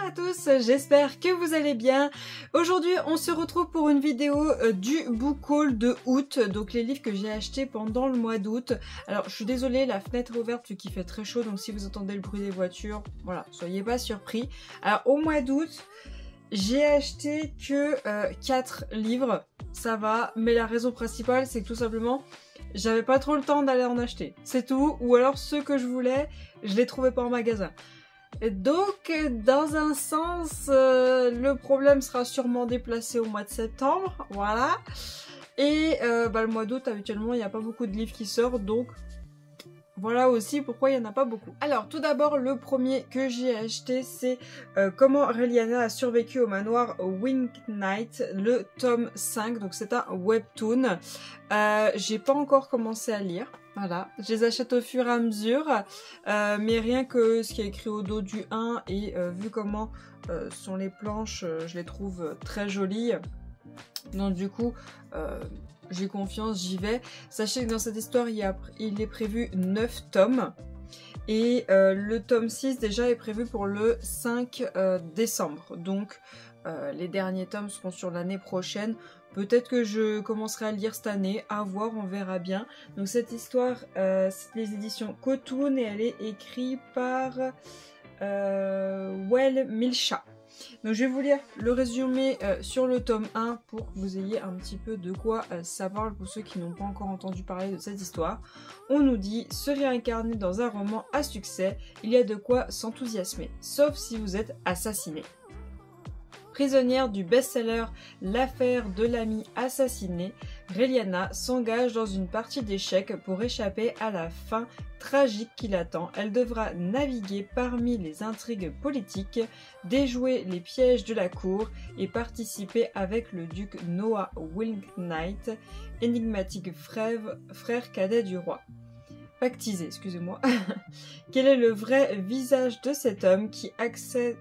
à tous, j'espère que vous allez bien. Aujourd'hui on se retrouve pour une vidéo du book haul de août, donc les livres que j'ai achetés pendant le mois d'août. Alors je suis désolée, la fenêtre est ouverte vu qu'il fait très chaud, donc si vous entendez le bruit des voitures, voilà, soyez pas surpris. Alors au mois d'août, j'ai acheté que 4 livres, ça va, mais la raison principale c'est que tout simplement j'avais pas trop le temps d'aller en acheter, c'est tout, ou alors ceux que je voulais, je les trouvais pas en magasin. Et donc, dans un sens, le problème sera sûrement déplacé au mois de septembre, voilà. Et le mois d'août, habituellement, il n'y a pas beaucoup de livres qui sortent, donc voilà aussi pourquoi il n'y en a pas beaucoup. Alors, tout d'abord, le premier que j'ai acheté, c'est Comment Reliana a survécu au manoir Winged Knight, le tome 5, donc c'est un webtoon. J'ai pas encore commencé à lire. Voilà, je les achète au fur et à mesure, mais rien que ce qui est écrit au dos du 1 et vu comment sont les planches, je les trouve très jolies. Donc du coup, j'ai confiance, j'y vais. Sachez que dans cette histoire, il est prévu 9 tomes. Et le tome 6 déjà est prévu pour le 5 décembre. Donc les derniers tomes seront sur l'année prochaine. Peut-être que je commencerai à le lire cette année, à voir, on verra bien. Donc cette histoire, c'est les éditions Cotoon et elle est écrite par Well Milcha. Donc je vais vous lire le résumé sur le tome 1 pour que vous ayez un petit peu de quoi ça parle pour ceux qui n'ont pas encore entendu parler de cette histoire. On nous dit « Se réincarner dans un roman à succès, il y a de quoi s'enthousiasmer, sauf si vous êtes assassiné ». Prisonnière du best-seller L'affaire de l'ami assassiné, Reliana s'engage dans une partie d'échecs pour échapper à la fin tragique qui l'attend. Elle devra naviguer parmi les intrigues politiques, déjouer les pièges de la cour et participer avec le duc Noah Winged Knight, énigmatique frère cadet du roi. Pactisé, excusez-moi. Quel est le vrai visage de cet homme qui accepte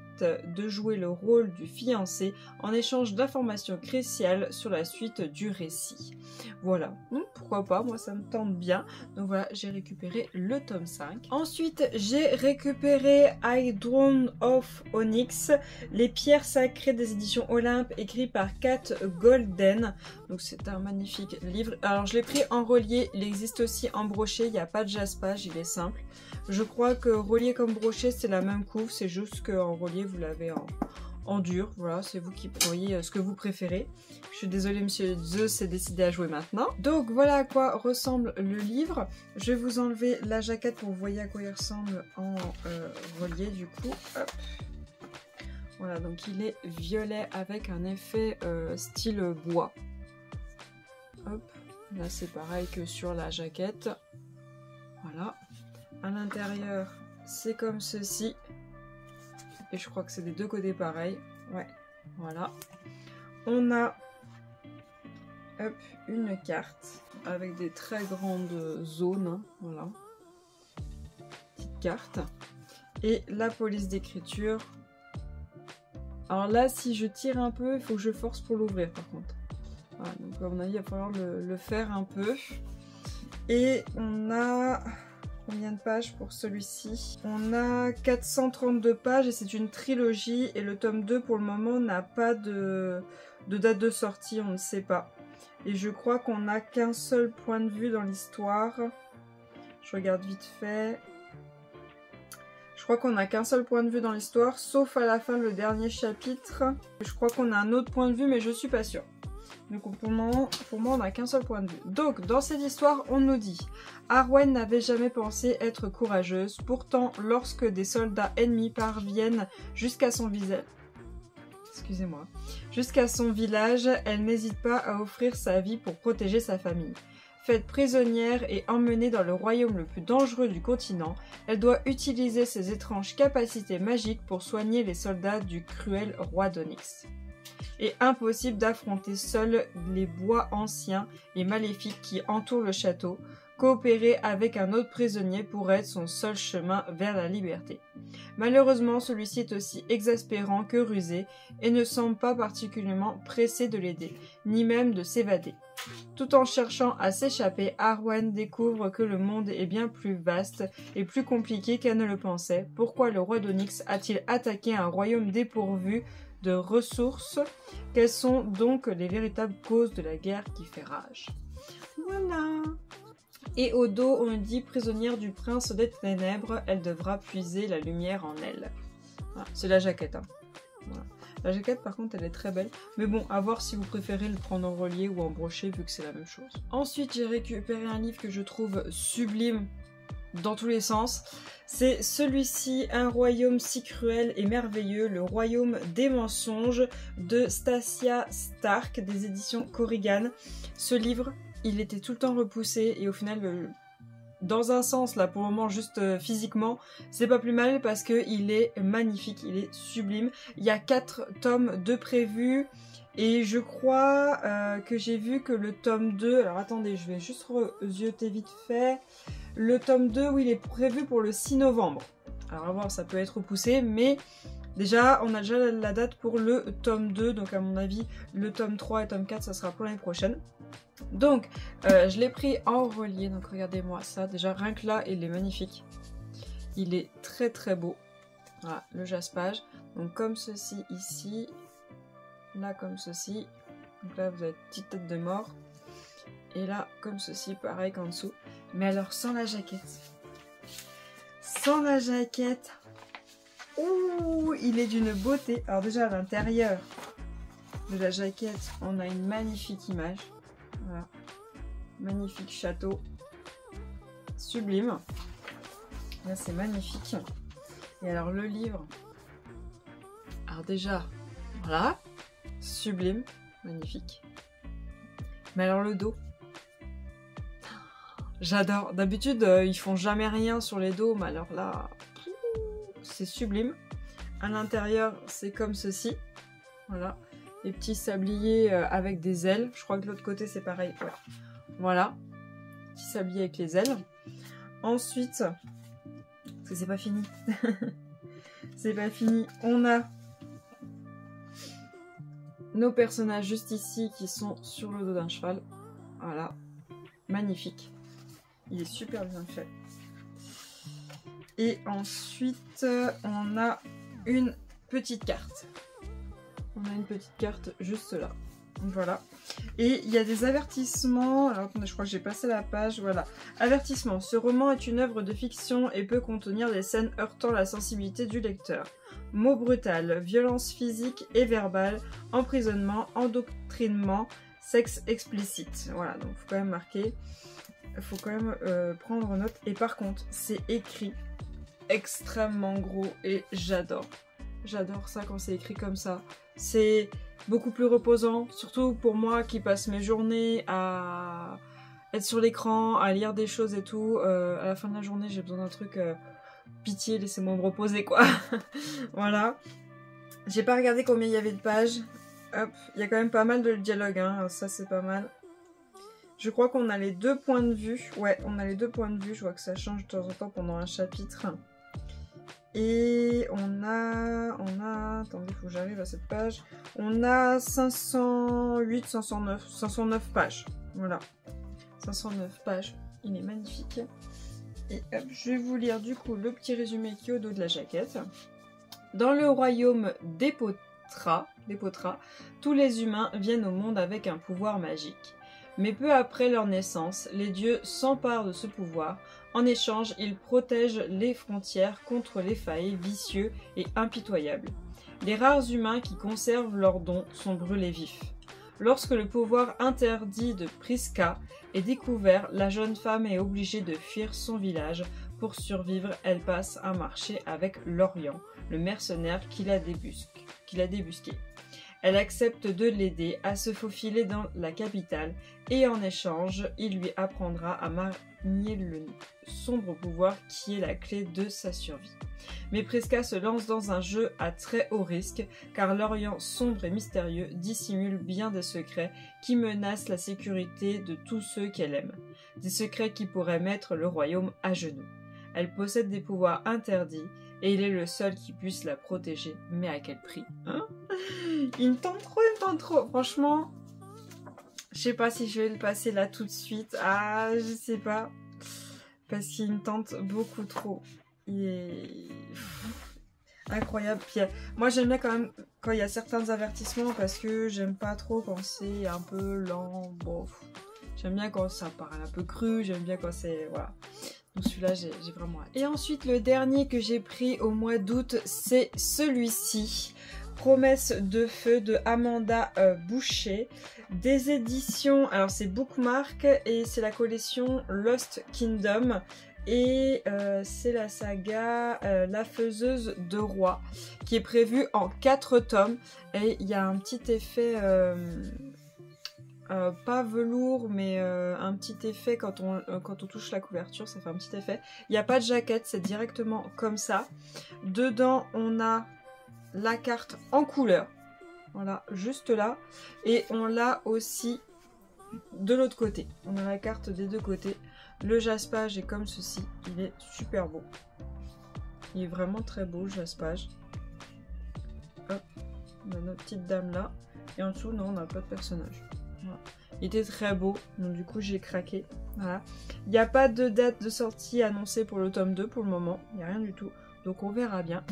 de jouer le rôle du fiancé en échange d'informations cruciales sur la suite du récit? Voilà, pourquoi pas, moi ça me tente bien. Donc voilà, j'ai récupéré le tome 5. Ensuite, j'ai récupéré Throne of Onyx, les pierres sacrées des éditions Olympe, écrit par Kat Golden. Donc c'est un magnifique livre. Alors je l'ai pris en relié, il existe aussi en brochet, il n'y a pas de jaspage, il est simple. Je crois que relié comme brochet c'est la même couve, c'est juste qu'en relié vous l'avez en dur. Voilà, c'est vous qui voyez ce que vous préférez. Je suis désolée, monsieur Zeus s'est décidé à jouer maintenant. Donc voilà à quoi ressemble le livre. Je vais vous enlever la jaquette pour que vous voyez à quoi il ressemble en relié du coup. Hop. Voilà, donc il est violet avec un effet style bois. Hop, là c'est pareil que sur la jaquette. Voilà. À l'intérieur, c'est comme ceci. Et je crois que c'est des deux côtés pareil. Ouais, voilà. On a une carte avec des très grandes zones. Hein, voilà. Petite carte. Et la police d'écriture. Alors là, si je tire un peu, il faut que je force pour l'ouvrir par contre. Voilà, donc à mon avis, il va falloir le faire un peu. Et on a... Combien de pages pour celui-ci? On a 432 pages et c'est une trilogie et le tome 2 pour le moment n'a pas de date de sortie, on ne sait pas. Et je crois qu'on n'a qu'un seul point de vue dans l'histoire. Je regarde vite fait. Je crois qu'on n'a qu'un seul point de vue dans l'histoire, sauf à la fin le dernier chapitre. Je crois qu'on a un autre point de vue mais je suis pas sûre. Donc pour moi on n'a qu'un seul point de vue. Donc dans cette histoire on nous dit Arwen n'avait jamais pensé être courageuse, pourtant lorsque des soldats ennemis parviennent jusqu'à son visage, elle n'hésite pas à offrir sa vie pour protéger sa famille. Faite prisonnière et emmenée dans le royaume le plus dangereux du continent, elle doit utiliser ses étranges capacités magiques pour soigner les soldats du cruel roi d'Onyx. Et impossible d'affronter seul les bois anciens et maléfiques qui entourent le château. Coopérer avec un autre prisonnier pourrait être son seul chemin vers la liberté. Malheureusement, celui-ci est aussi exaspérant que rusé et ne semble pas particulièrement pressé de l'aider, ni même de s'évader. Tout en cherchant à s'échapper, Arwen découvre que le monde est bien plus vaste et plus compliqué qu'elle ne le pensait. Pourquoi le roi d'Onyx a-t-il attaqué un royaume dépourvu de ressources? Quelles sont donc les véritables causes de la guerre qui fait rage? Voilà. Et au dos, on dit prisonnière du prince des ténèbres, elle devra puiser la lumière en elle. Voilà, c'est la jaquette. Hein. Voilà. La jaquette, par contre, elle est très belle. Mais bon, à voir si vous préférez le prendre en relié ou en brochet, vu que c'est la même chose. Ensuite, j'ai récupéré un livre que je trouve sublime dans tous les sens. C'est celui-ci, Un royaume si cruel et merveilleux, le royaume des mensonges, de Stasia Stark, des éditions Corrigan. Ce livre, il était tout le temps repoussé et au final, dans un sens, là, pour le moment, juste physiquement, c'est pas plus mal parce qu'il est magnifique, il est sublime. Il y a 4 tomes de prévus et je crois que j'ai vu que le tome 2... Alors attendez, je vais juste zioter vite fait. Le tome 2, oui, il est prévu pour le 6 novembre. Alors à voir, ça peut être repoussé, mais déjà, on a déjà la date pour le tome 2, donc à mon avis, le tome 3 et le tome 4, ça sera pour l'année prochaine. Donc, je l'ai pris en relié, donc regardez-moi ça. Déjà, rien que là, il est magnifique. Il est très très beau. Voilà, le jaspage. Donc comme ceci ici, là comme ceci. Donc là, vous avez une petite tête de mort. Et là, comme ceci, pareil qu'en dessous. Mais alors, sans la jaquette. Sans la jaquette. Ouh, il est d'une beauté. Alors déjà, à l'intérieur de la jaquette, on a une magnifique image. Voilà. Magnifique château. Sublime. Là, c'est magnifique. Et alors, le livre. Alors déjà, voilà. Sublime. Magnifique. Mais alors, le dos. J'adore. D'habitude, ils font jamais rien sur les dos, mais alors là, c'est sublime. À l'intérieur, c'est comme ceci. Voilà. Les petits sabliers avec des ailes. Je crois que de l'autre côté, c'est pareil. Ouais. Voilà. Petit sablier avec les ailes. Ensuite, parce que c'est pas fini. C'est pas fini. On a nos personnages juste ici qui sont sur le dos d'un cheval. Voilà. Magnifique. Il est super bien fait. Et ensuite, on a une petite carte. On a une petite carte juste là. Voilà. Et il y a des avertissements. Alors, je crois que j'ai passé la page. Voilà. Avertissement. Ce roman est une œuvre de fiction et peut contenir des scènes heurtant la sensibilité du lecteur. Mots brutals, violence physique et verbale, emprisonnement, endoctrinement, sexe explicite. Voilà. Donc, il faut quand même marquer. Il faut quand même prendre note. Et par contre, c'est écrit extrêmement gros et j'adore. J'adore ça quand c'est écrit comme ça. C'est beaucoup plus reposant, surtout pour moi qui passe mes journées à être sur l'écran, à lire des choses et tout. À la fin de la journée, j'ai besoin d'un truc pitié, laissez-moi me reposer quoi. Voilà. J'ai pas regardé combien il y avait de pages. Hop, il y a quand même pas mal de dialogue, hein. Ça c'est pas mal. Je crois qu'on a les 2 points de vue. Ouais, on a les 2 points de vue. Je vois que ça change de temps en temps pendant un chapitre. Et on a... Attendez, il faut que j'arrive à cette page. On a 508, 509 pages. Voilà. 509 pages. Il est magnifique. Et hop, je vais vous lire du coup le petit résumé qui est au dos de la jaquette. Dans le royaume d'Epotra, tous les humains viennent au monde avec un pouvoir magique. Mais peu après leur naissance, les dieux s'emparent de ce pouvoir. En échange, ils protègent les frontières contre les failles vicieux et impitoyables. Les rares humains qui conservent leurs dons sont brûlés vifs. Lorsque le pouvoir interdit de Prisca est découvert, la jeune femme est obligée de fuir son village. Pour survivre, elle passe un marché avec Lorient, le mercenaire qui l'a débusqué. Elle accepte de l'aider à se faufiler dans la capitale et en échange, il lui apprendra à manier le sombre pouvoir qui est la clé de sa survie. Mais Prisca se lance dans un jeu à très haut risque car l'Orient sombre et mystérieux dissimule bien des secrets qui menacent la sécurité de tous ceux qu'elle aime. Des secrets qui pourraient mettre le royaume à genoux. Elle possède des pouvoirs interdits et il est le seul qui puisse la protéger. Mais à quel prix, hein? Il me tente trop. Franchement, Je sais pas si je vais le passer là tout de suite. Ah, je sais pas. Parce qu'il me tente beaucoup trop. Il est incroyable. Puis, moi j'aime bien quand même quand il y a certains avertissements parce que j'aime pas trop quand c'est un peu lent. Bon, j'aime bien quand ça parle un peu cru. J'aime bien quand c'est... Voilà. Donc celui-là j'ai vraiment hâte. Et ensuite le dernier que j'ai pris au mois d'août, c'est celui-ci. Promesse de feu de Amanda Boucher, des éditions, alors c'est Bookmark et c'est la collection Lost Kingdom et c'est la saga La Faiseuse de Rois qui est prévue en 4 tomes et il y a un petit effet, pas velours mais un petit effet quand on touche la couverture, ça fait un petit effet. Il n'y a pas de jaquette, c'est directement comme ça. Dedans on a la carte en couleur, voilà, juste là, et on l'a aussi de l'autre côté, on a la carte des deux côtés. Le jaspage est comme ceci, il est super beau, il est vraiment très beau le jaspage. Hop, on a notre petite dame là, et en dessous non, on n'a pas de personnage. Voilà. Il était très beau, donc du coup j'ai craqué. Voilà. Il n'y a pas de date de sortie annoncée pour le tome 2 pour le moment, il n'y a rien du tout, donc on verra bien.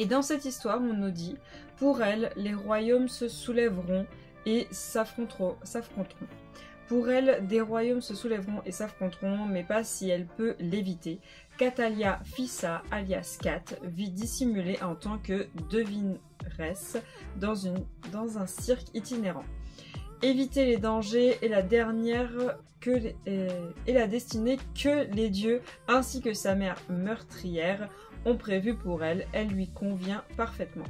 Et dans cette histoire, on nous dit, pour elle, les royaumes se soulèveront et s'affronteront. Pour elle, des royaumes se soulèveront et s'affronteront, mais pas si elle peut l'éviter. Catalia Fissa, alias Kat, vit dissimulée en tant que devineresse dans un cirque itinérant. Éviter les dangers est la destinée que les dieux, ainsi que sa mère meurtrière, ont prévu pour elle. Elle lui convient parfaitement.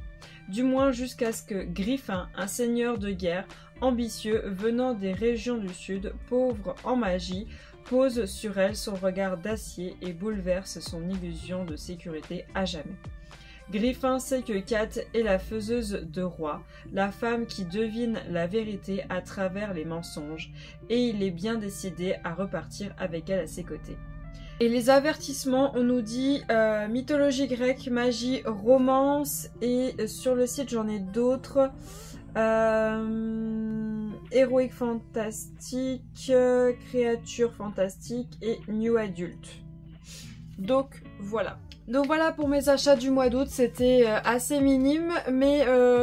Du moins jusqu'à ce que Griffin, un seigneur de guerre ambitieux venant des régions du sud, pauvre en magie, pose sur elle son regard d'acier et bouleverse son illusion de sécurité à jamais. Griffin sait que Kat est la faiseuse de rois, la femme qui devine la vérité à travers les mensonges, et il est bien décidé à repartir avec elle à ses côtés. Et les avertissements, on nous dit mythologie grecque, magie, romance, et sur le site j'en ai d'autres. Héroïque fantastique, créature fantastique et new adult. Donc voilà. Donc voilà pour mes achats du mois d'août, c'était assez minime, mais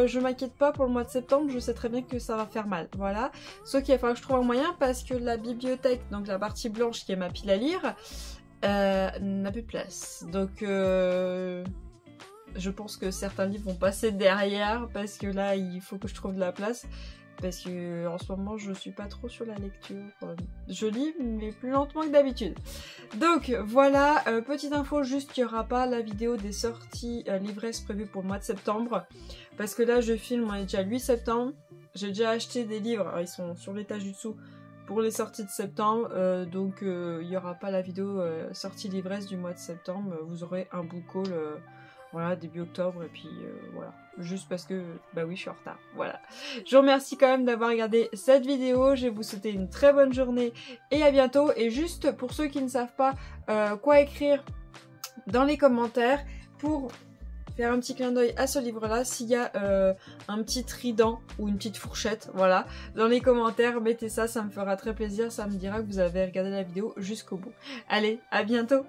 je m'inquiète pas pour le mois de septembre, je sais très bien que ça va faire mal, voilà. Sauf qu'il va falloir que je trouve un moyen parce que la bibliothèque, donc la partie blanche qui est ma pile à lire, n'a plus de place. Donc je pense que certains livres vont passer derrière parce que là il faut que je trouve de la place. Parce que en ce moment je suis pas trop sur la lecture, je lis mais plus lentement que d'habitude. Donc voilà, petite info juste qu'il n'y aura pas la vidéo des sorties livresses prévues pour le mois de septembre. Parce que là je filme, on est déjà le 8 septembre, j'ai déjà acheté des livres, alors, ils sont sur l'étage du dessous pour les sorties de septembre, donc il n'y aura pas la vidéo sortie livresse du mois de septembre, vous aurez un book haul voilà, début octobre, et puis voilà. Juste parce que, bah oui, je suis en retard. Voilà. Je vous remercie quand même d'avoir regardé cette vidéo. Je vais vous souhaiter une très bonne journée et à bientôt. Et juste pour ceux qui ne savent pas quoi écrire dans les commentaires, pour faire un petit clin d'œil à ce livre-là, s'il y a un petit trident ou une petite fourchette, voilà, dans les commentaires, mettez ça, ça me fera très plaisir. Ça me dira que vous avez regardé la vidéo jusqu'au bout. Allez, à bientôt!